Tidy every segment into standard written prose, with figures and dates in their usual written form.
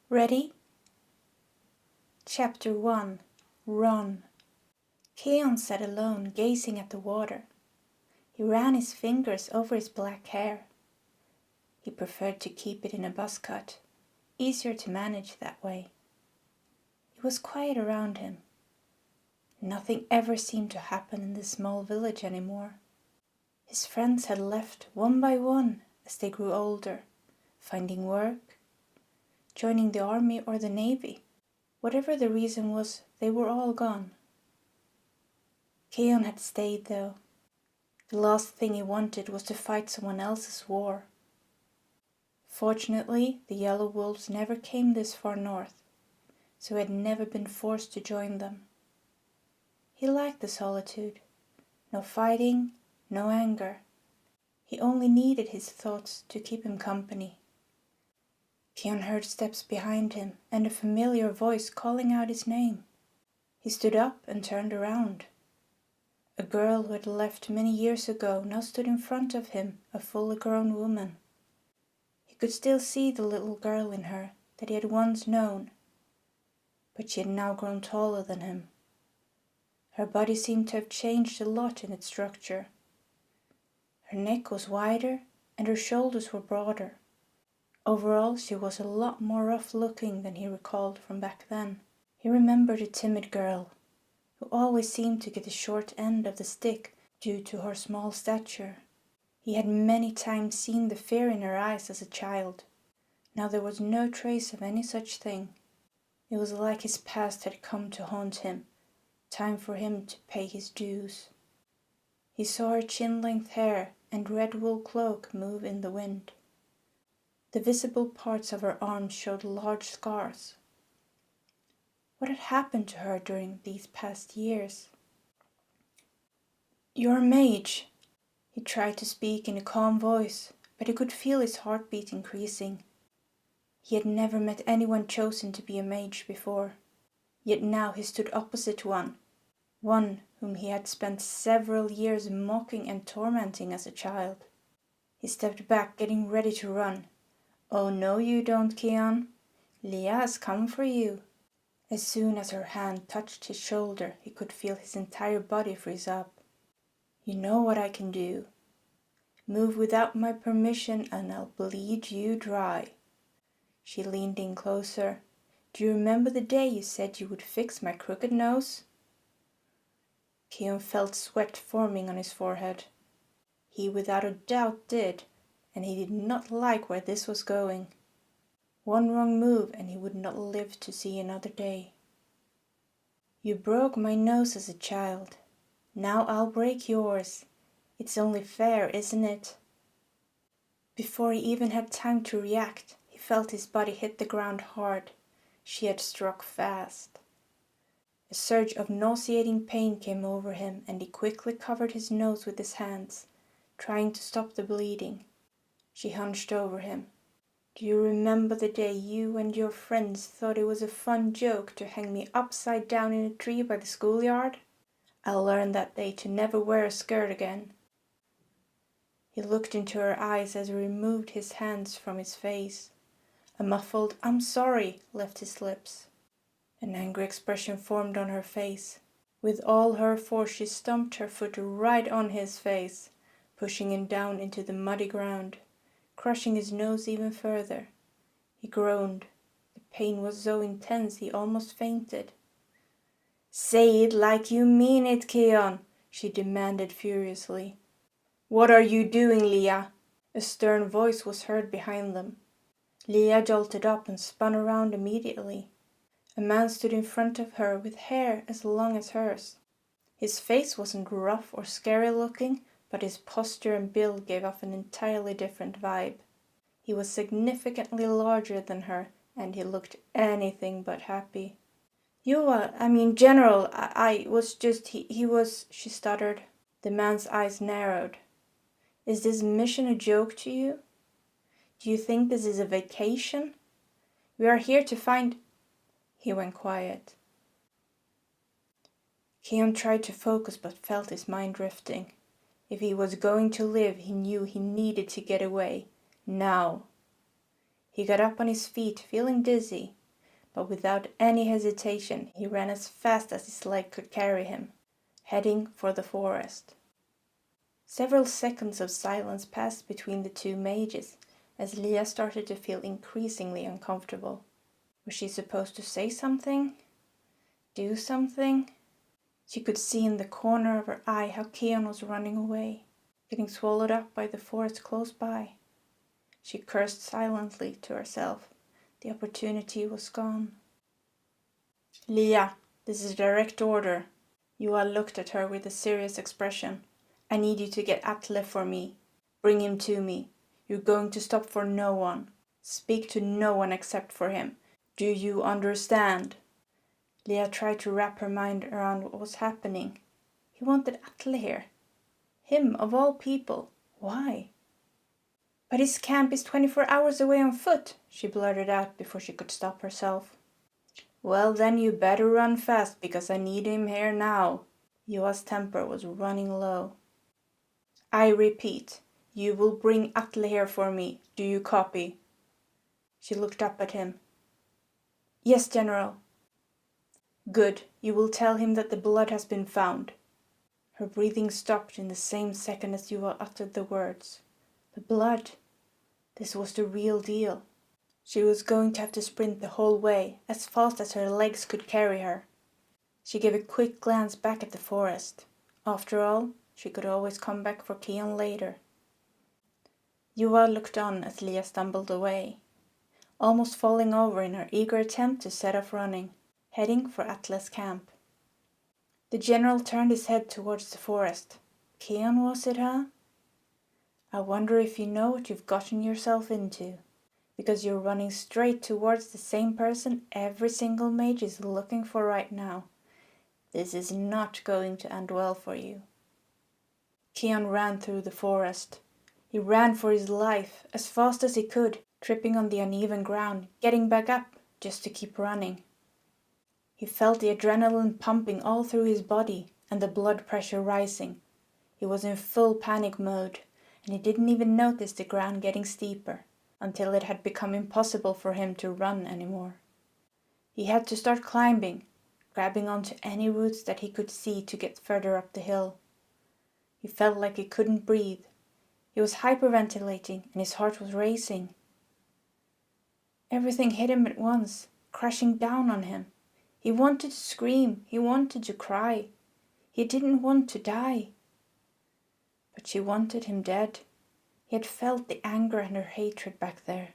Ready? Chapter 1. Run. Keon sat alone, gazing at the water. He ran his fingers over his black hair. He preferred to keep it in a buzz cut, easier to manage that way. It was quiet around him. Nothing ever seemed to happen in this small village anymore. His friends had left one by one as they grew older, finding work, joining the army or the navy. Whatever the reason was, they were all gone. Keon had stayed though. The last thing he wanted was to fight someone else's war. Fortunately, the Yellow Wolves never came this far north, so he had never been forced to join them. He liked the solitude. No fighting, no anger. He only needed his thoughts to keep him company. Keon heard steps behind him and a familiar voice calling out his name. He stood up and turned around. A girl who had left many years ago now stood in front of him, a fully grown woman. He could still see the little girl in her that he had once known, but she had now grown taller than him. Her body seemed to have changed a lot in its structure. Her neck was wider and her shoulders were broader. Overall, she was a lot more rough-looking than he recalled from back then. He remembered a timid girl who always seemed to get the short end of the stick due to her small stature. He had many times seen the fear in her eyes as a child. Now there was no trace of any such thing. It was like his past had come to haunt him, time for him to pay his dues. He saw her chin-length hair and red wool cloak move in the wind. The visible parts of her arms showed large scars. What had happened to her during these past years? "You're a mage," he tried to speak in a calm voice, but he could feel his heartbeat increasing. He had never met anyone chosen to be a mage before, yet now he stood opposite one whom he had spent several years mocking and tormenting as a child. He stepped back, getting ready to run. "Oh no you don't, Keon. Leah has come for you." As soon as her hand touched his shoulder, he could feel his entire body freeze up. "You know what I can do. Move without my permission and I'll bleed you dry." She leaned in closer. "Do you remember the day you said you would fix my crooked nose?" Keon felt sweat forming on his forehead. He without a doubt did, and he did not like where this was going. One wrong move and he would not live to see another day. "You broke my nose as a child. Now I'll break yours. It's only fair, isn't it?" Before he even had time to react, he felt his body hit the ground hard. She had struck fast. A surge of nauseating pain came over him and he quickly covered his nose with his hands, trying to stop the bleeding. She hunched over him. "Do you remember the day you and your friends thought it was a fun joke to hang me upside down in a tree by the schoolyard? I learned that day to never wear a skirt again." He looked into her eyes as he removed his hands from his face. A muffled "I'm sorry" left his lips. An angry expression formed on her face. With all her force she stomped her foot right on his face, pushing him down into the muddy ground, crushing his nose even further. He groaned. The pain was so intense he almost fainted. "Say it like you mean it, Keon," she demanded furiously. "What are you doing, Leah?" A stern voice was heard behind them. Leah jolted up and spun around immediately. A man stood in front of her with hair as long as hers. His face wasn't rough or scary looking, but his posture and build gave off an entirely different vibe. He was significantly larger than her, and he looked anything but happy. General, I was just, he was," she stuttered. The man's eyes narrowed. "Is this mission a joke to you? Do you think this is a vacation? We are here to find—" He went quiet. Keon tried to focus but felt his mind drifting. If he was going to live, he knew he needed to get away. Now. He got up on his feet, feeling dizzy, but without any hesitation he ran as fast as his leg could carry him, heading for the forest. Several seconds of silence passed between the two mages as Lia started to feel increasingly uncomfortable. Was she supposed to say something? Do something? She could see in the corner of her eye how Keon was running away, getting swallowed up by the forest close by. She cursed silently to herself. The opportunity was gone. Lia, this is a direct order. Yuval looked at her with a serious expression. I need you to get Atle for me. Bring him to me. You're going to stop for no one. Speak to no one except for him. Do you understand? Lia tried to wrap her mind around what was happening. He wanted Atle here. Him, of all people. Why? But his camp is 24 hours away on foot, she blurted out before she could stop herself. Well, then you better run fast, because I need him here now. Yuva's temper was running low. I repeat, you will bring Atle here for me. Do you copy? She looked up at him. Yes, General. Good. You will tell him that the blood has been found. Her breathing stopped in the same second as Yuva uttered the words. The blood. This was the real deal. She was going to have to sprint the whole way, as fast as her legs could carry her. She gave a quick glance back at the forest. After all, she could always come back for Keon later. Yuva looked on as Lia stumbled away, almost falling over in her eager attempt to set off running, heading for Atle's camp. The general turned his head towards the forest. Keon, was it, huh? I wonder if you know what you've gotten yourself into, because you're running straight towards the same person every single mage is looking for right now. This is not going to end well for you. Keon ran through the forest. He ran for his life, as fast as he could, tripping on the uneven ground, getting back up just to keep running. He felt the adrenaline pumping all through his body and the blood pressure rising. He was in full panic mode, and he didn't even notice the ground getting steeper, until it had become impossible for him to run anymore. He had to start climbing, grabbing onto any roots that he could see to get further up the hill. He felt like he couldn't breathe. He was hyperventilating and his heart was racing. Everything hit him at once, crashing down on him. He wanted to scream, he wanted to cry. He didn't want to die. But she wanted him dead. He had felt the anger and her hatred back there.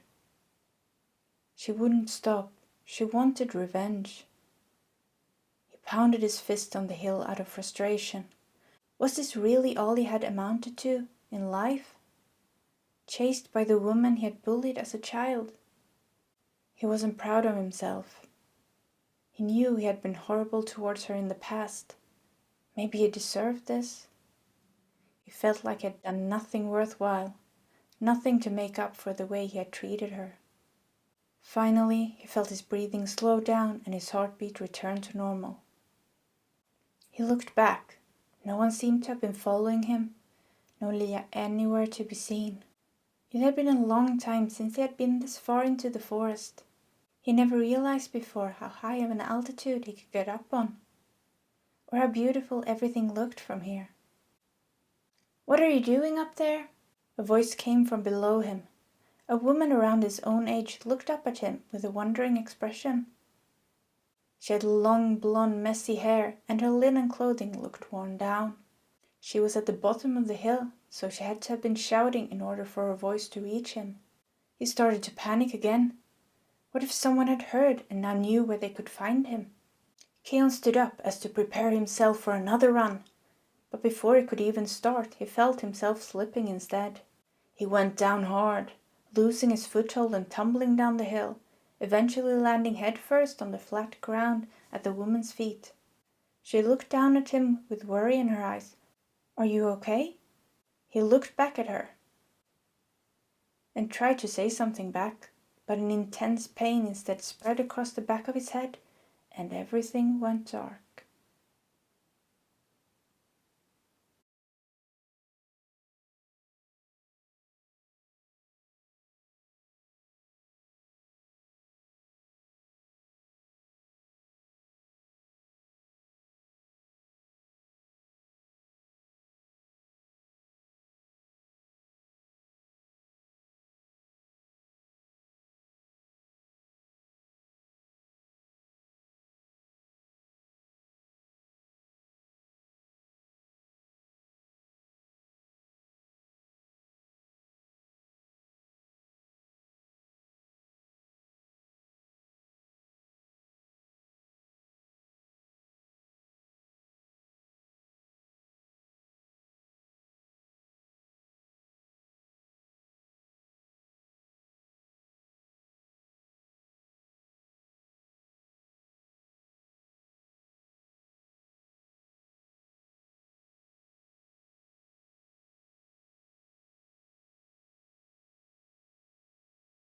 She wouldn't stop. She wanted revenge. He pounded his fist on the hill out of frustration. Was this really all he had amounted to in life? Chased by the woman he had bullied as a child? He wasn't proud of himself. He knew he had been horrible towards her in the past. Maybe he deserved this. He felt like he had done nothing worthwhile, nothing to make up for the way he had treated her. Finally, he felt his breathing slow down and his heartbeat return to normal. He looked back. No one seemed to have been following him, no Lia anywhere to be seen. It had been a long time since he had been this far into the forest. He never realized before how high of an altitude he could get up on, or how beautiful everything looked from here. What are you doing up there? A voice came from below him. A woman around his own age looked up at him with a wondering expression. She had long, blonde, messy hair, and her linen clothing looked worn down. She was at the bottom of the hill, so she had to have been shouting in order for her voice to reach him. He started to panic again. What if someone had heard and now knew where they could find him? Keon stood up as to prepare himself for another run, but before he could even start, he felt himself slipping instead. He went down hard, losing his foothold and tumbling down the hill, eventually landing headfirst on the flat ground at the woman's feet. She looked down at him with worry in her eyes. Are you okay? He looked back at her and tried to say something back, but an intense pain instead spread across the back of his head, and everything went dark.